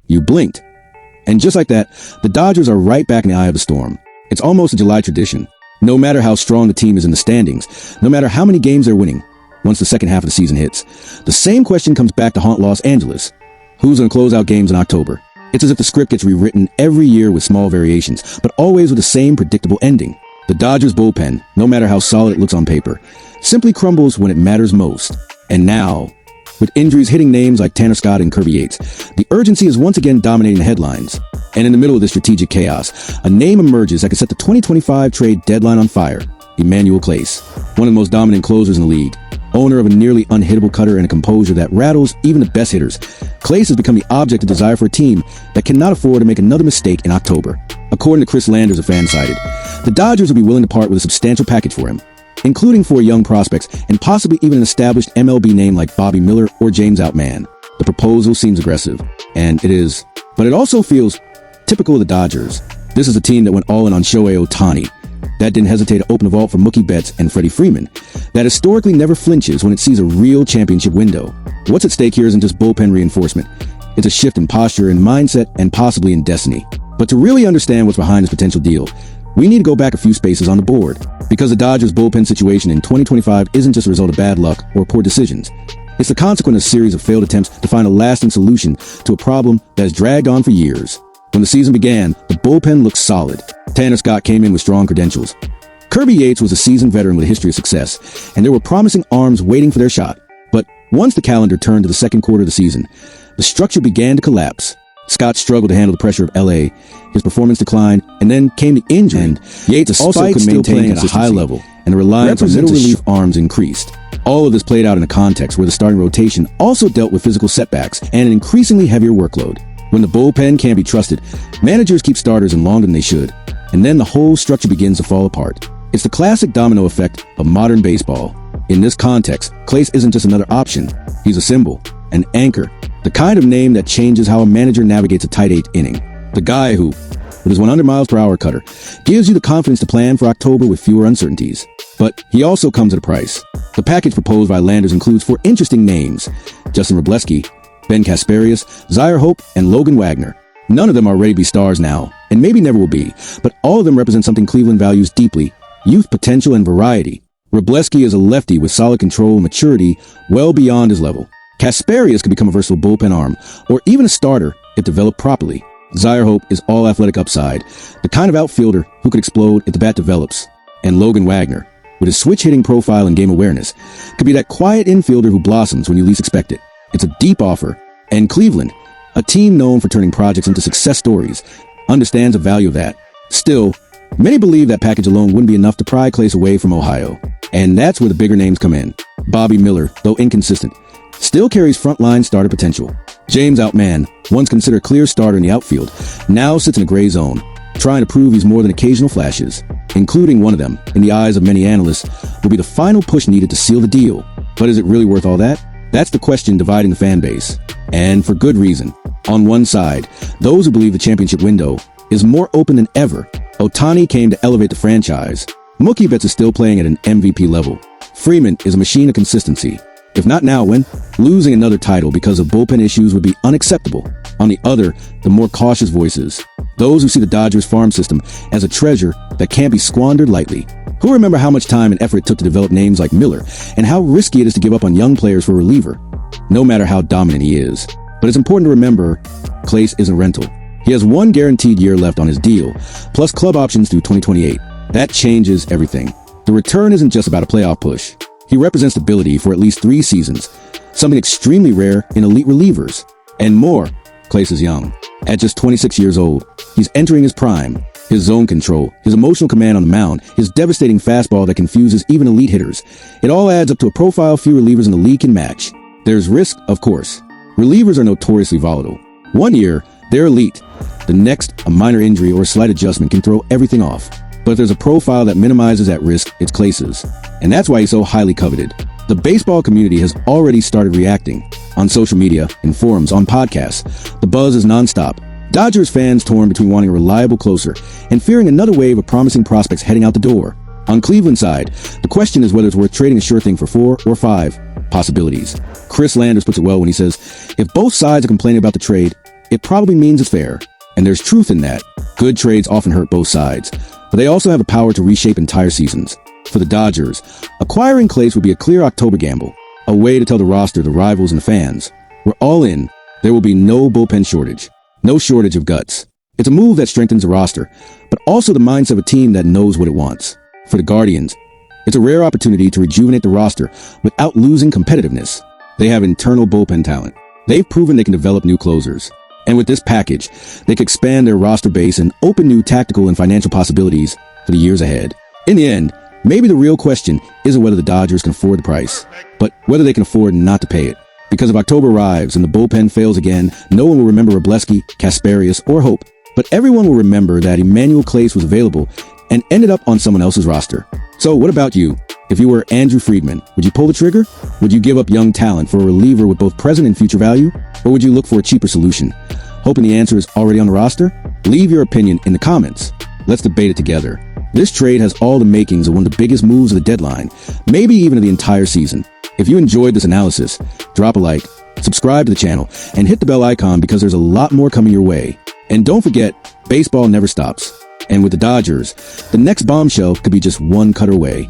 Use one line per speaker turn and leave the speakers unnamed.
You blinked. And just like that, the Dodgers are right back in the eye of the storm. It's almost a July tradition. No matter how strong the team is in the standings, no matter how many games they're winning, once the second half of the season hits, the same question comes back to haunt Los Angeles. Who's going to close out games in October? It's as if the script gets rewritten every year with small variations, but always with the same predictable ending. The Dodgers bullpen, no matter how solid it looks on paper, simply crumbles when it matters most. And now, with injuries hitting names like Tanner Scott and Kirby Yates, the urgency is once again dominating the headlines. And in the middle of this strategic chaos, a name emerges that could set the 2025 trade deadline on fire. Emmanuel Clase, one of the most dominant closers in the league, owner of a nearly unhittable cutter and a composure that rattles even the best hitters. Clase has become the object of desire for a team that cannot afford to make another mistake in October. According to Chris Landers of Fansided, the Dodgers would be willing to part with a substantial package for him, including 4 young prospects and possibly even an established MLB name like Bobby Miller or James Outman. The proposal seems aggressive, and it is, but it also feels typical of the Dodgers. This is a team that went all in on Shohei Ohtani, that didn't hesitate to open a vault for Mookie Betts and Freddie Freeman, that historically never flinches when it sees a real championship window. What's at stake here isn't just bullpen reinforcement. It's a shift in posture and mindset and possibly in destiny. But to really understand what's behind this potential deal, we need to go back a few spaces on the board, because the Dodgers bullpen situation in 2025 isn't just a result of bad luck or poor decisions. It's the consequence of a series of failed attempts to find a lasting solution to a problem that has dragged on for years. When the season began, the bullpen looked solid. Tanner Scott came in with strong credentials. Kirby Yates was a seasoned veteran with a history of success, and there were promising arms waiting for their shot. But once the calendar turned to the second quarter of the season, the structure began to collapse. Scott struggled to handle the pressure of LA. His performance declined, and then came the injury. And Yates also could maintain at a high level, and the reliance on middle relief arms increased. All of this played out in a context where the starting rotation also dealt with physical setbacks and an increasingly heavier workload. When the bullpen can't be trusted, managers keep starters in longer than they should, and then the whole structure begins to fall apart. It's the classic domino effect of modern baseball. In this context, Clase isn't just another option. He's a symbol, an anchor, the kind of name that changes how a manager navigates a tight 8th inning. The guy who, with his 100 miles per hour cutter, gives you the confidence to plan for October with fewer uncertainties. But he also comes at a price. The package proposed by Landers includes 4 interesting names: Justin Wrobleski, Ben Kasparius, Zaire Hope, and Logan Wagner. None of them are ready to be stars now, and maybe never will be, but all of them represent something Cleveland values deeply: youth, potential, and variety. Wrobleski is a lefty with solid control and maturity well beyond his level. Kasparius could become a versatile bullpen arm, or even a starter if developed properly. Zaire Hope is all athletic upside, the kind of outfielder who could explode if the bat develops. And Logan Wagner, with his switch-hitting profile and game awareness, could be that quiet infielder who blossoms when you least expect it. It's a deep offer, and Cleveland, a team known for turning projects into success stories, understands the value of that. Still, many believe that package alone wouldn't be enough to pry Clase away from Ohio. And that's where the bigger names come in. Bobby Miller, though inconsistent, still carries frontline starter potential. James Outman, once considered a clear starter in the outfield, now sits in a gray zone, trying to prove he's more than occasional flashes. Including one of them, in the eyes of many analysts, will be the final push needed to seal the deal. But is it really worth all that? That's the question dividing the fan base. And for good reason. On one side, those who believe the championship window is more open than ever. Ohtani came to elevate the franchise. Mookie Betts is still playing at an MVP level. Freeman is a machine of consistency. If not now, when? Losing another title because of bullpen issues would be unacceptable. On the other, the more cautious voices, those who see the Dodgers farm system as a treasure that can't be squandered lightly. Who remember how much time and effort it took to develop names like Miller, and how risky it is to give up on young players for a reliever, no matter how dominant he is. But it's important to remember, Clase isn't a rental. He has 1 guaranteed year left on his deal, plus club options through 2028. That changes everything. The return isn't just about a playoff push. He represents stability for at least 3 seasons, something extremely rare in elite relievers. And more, Clase is young. At just 26 years old, he's entering his prime. His zone control, his emotional command on the mound, his devastating fastball that confuses even elite hitters. It all adds up to a profile few relievers in the league can match. There's risk, of course. Relievers are notoriously volatile. One year, they're elite. The next, a minor injury or a slight adjustment can throw everything off. But if there's a profile that minimizes that risk, it's Clase's. And that's why he's so highly coveted. The baseball community has already started reacting. On social media, in forums, on podcasts. The buzz is nonstop. Dodgers fans torn between wanting a reliable closer and fearing another wave of promising prospects heading out the door. On Cleveland's side, the question is whether it's worth trading a sure thing for 4 or 5 possibilities. Chris Landers puts it well when he says, if both sides are complaining about the trade, it probably means it's fair. And there's truth in that. Good trades often hurt both sides, but they also have the power to reshape entire seasons. For the Dodgers, acquiring Clase would be a clear October gamble, a way to tell the roster, the rivals, and the fans, we're all in. There will be no bullpen shortage, no shortage of guts. It's a move that strengthens the roster, but also the mindset of a team that knows what it wants. For the Guardians, it's a rare opportunity to rejuvenate the roster without losing competitiveness. They have internal bullpen talent. They've proven they can develop new closers. And with this package, they can expand their roster base and open new tactical and financial possibilities for the years ahead. In the end, maybe the real question isn't whether the Dodgers can afford the price, but whether they can afford not to pay it. Because if October arrives and the bullpen fails again, no one will remember Robleski, Kasparius, or Hope, but everyone will remember that Emmanuel Clase was available and ended up on someone else's roster. So what about you? If you were Andrew Friedman, would you pull the trigger? Would you give up young talent for a reliever with both present and future value? Or would you look for a cheaper solution, hoping the answer is already on the roster? Leave your opinion in the comments. Let's debate it together. This trade has all the makings of one of the biggest moves of the deadline, maybe even of the entire season. If you enjoyed this analysis, drop a like, subscribe to the channel, and hit the bell icon because there's a lot more coming your way. And don't forget, baseball never stops. And with the Dodgers, the next bombshell could be just one cut away.